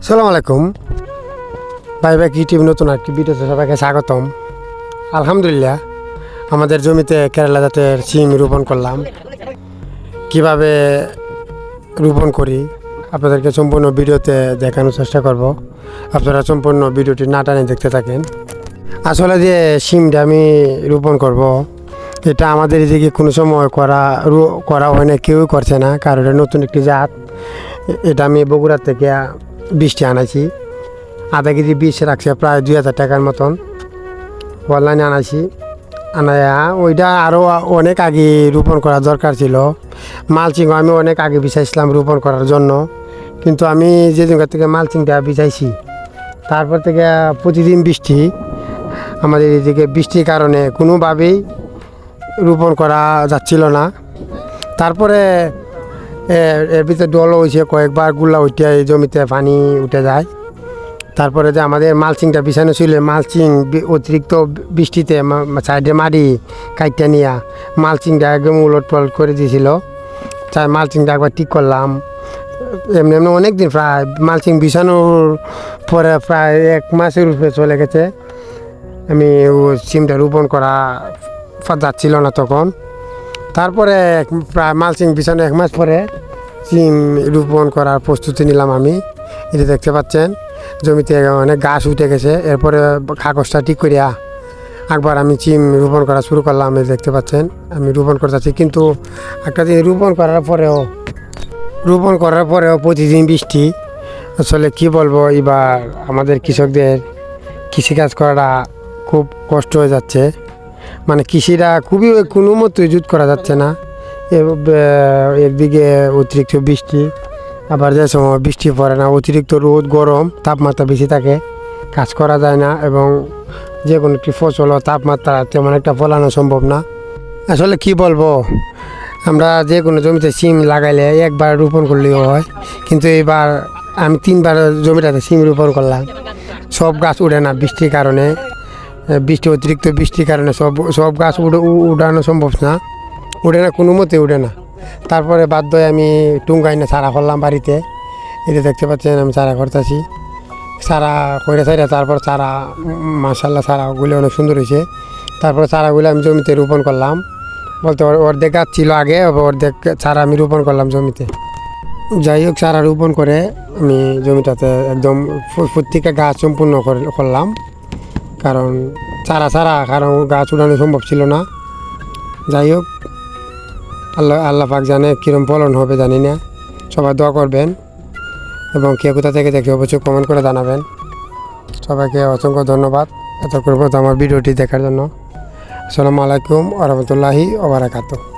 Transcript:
আসসালামু আলাইকুম ভাই কি টিভি নতুন একটি ভিডিওতে সবাইকে স্বাগতম। আলহামদুলিল্লাহ আমাদের জমিতে কেরালা জাতের সিম রোপণ করলাম। কিভাবে রোপণ করি আপনাদেরকে সম্পূর্ণ ভিডিওতে দেখানোর চেষ্টা করব। আপনারা সম্পূর্ণ ভিডিওটি না টানে দেখতে থাকেন। আসলে যে সিমটা আমি রোপণ করব এটা আমাদের এদিকে কোনো সময় করা হয় না, কেউই করছে না, কারণ এটা নতুন একটি জাত। এটা আমি বগুড়া থেকে বীজটি আনাইছি, আধা কেজি বীজ রাখছে প্রায় 2000 টাকার মতন। অনলাইনে আনায়া ওইটা আরও অনেক আগে রোপণ করা দরকার ছিল। মালচিংও আমি অনেক আগে বিছাইছিলাম রোপণ করার জন্য, কিন্তু আমি যে জায়গা থেকে মালচিংটা বিছাইছি তারপর থেকে প্রতিদিন বৃষ্টি, আমাদের এদিকে বৃষ্টির কারণে কোনোভাবেই রোপণ করা যাচ্ছিল না। তারপরে এর ভিতরে ডল হয়েছে, কয়েকবার গুলা উঠে এই জমিতে পানি উঠে যায়। তারপরে যে আমাদের মালচিংটা বিছানো ছিল, মালচিং অতিরিক্ত বৃষ্টিতে সাইডে মাটি কাইটটা নিয়ে মালচিংটা একদম উলট পালট করে দিয়েছিল। তাই মালচিংটা একবার ঠিক করলাম। এমনি এমনি অনেক দিন, প্রায় মালচিং বিছানোর পরে প্রায় 1 মাসের উপরে চলে গেছে। আমি সিমটা রোপণ করা যাচ্ছিল না তখন। তারপরে প্রায় মালচিং বিছানো 1 মাস পরে সিম রোপণ করার প্রস্তুতি নিলাম আমি। এটা দেখতে পাচ্ছেন জমিতে অনেক গাছ উঠে গেছে। এরপরে কাগজটা ঠিক করিয়া একবার আমি সিম রোপণ করা শুরু করলাম। এই দেখতে পাচ্ছেন আমি রোপণ করতে চাচ্ছি, কিন্তু একটা দিন রোপণ করার পরেও প্রতিদিন বৃষ্টি। আসলে কি বলবো, এবার আমাদের কৃষকদের কৃষিকাজ করাটা খুব কষ্ট হয়ে যাচ্ছে। মানে কৃষিটা খুবই কোনো মতোই জুত করা যাচ্ছে না। একদিকে অতিরিক্ত বৃষ্টি, আবার যে সময় বৃষ্টি পড়ে না, অতিরিক্ত রোদ গরম তাপমাত্রা বেশি থাকে, কাজ করা যায় না, এবং যে কোনো একটি ফসল তাপমাত্রা তেমন একটা ফলানো সম্ভব না। আসলে কি বলবো, আমরা যে কোনো জমিতে সিম লাগাইলে একবার রোপণ করলেও হয়, কিন্তু এবার আমি 3বার জমিটাতে সিম রোপণ করলাম। সব গাছ উঠে না বৃষ্টির কারণে, অতিরিক্ত বৃষ্টির কারণে সব গাছ উঠানো সম্ভব না, উঠে না, কোনো মতে উঠে না। তারপরে বাধ্য হয়ে আমি টুঙ্গাইনে চারা করলাম বাড়িতে। এটা দেখতে পাচ্ছেন আমি চারা করতেছি, চারা করে তারপর চারা মাশাআল্লাহ চারাগুলো অনেক সুন্দর হয়েছে। তারপর চারাগুলো আমি জমিতে রোপণ করলাম, বলতে অর্ধেক গাছ ছিল আগে, অর্ধেক চারা আমি রোপণ করলাম জমিতে। যাই হোক, চারা রোপণ করে আমি জমিটাতে একদম প্রত্যেকটা গাছ সম্পূর্ণ করলাম, কারণ কারণ গাছ উঠানো সম্ভব ছিল না। যাই হোক, আল্লাহ পাক জানে কীরকম ফলন হবে জানি না। সবাই দোয়া করবেন, এবং কে কোথা থেকে দেখে অবশ্যই কমেন্ট করে জানাবেন। সবাইকে অসংখ্য ধন্যবাদ এত করবো আমার ভিডিওটি দেখার জন্য। আসসালামু আলাইকুম ওয়া রাহমাতুল্লাহি ওয়া বারাকাতুহু।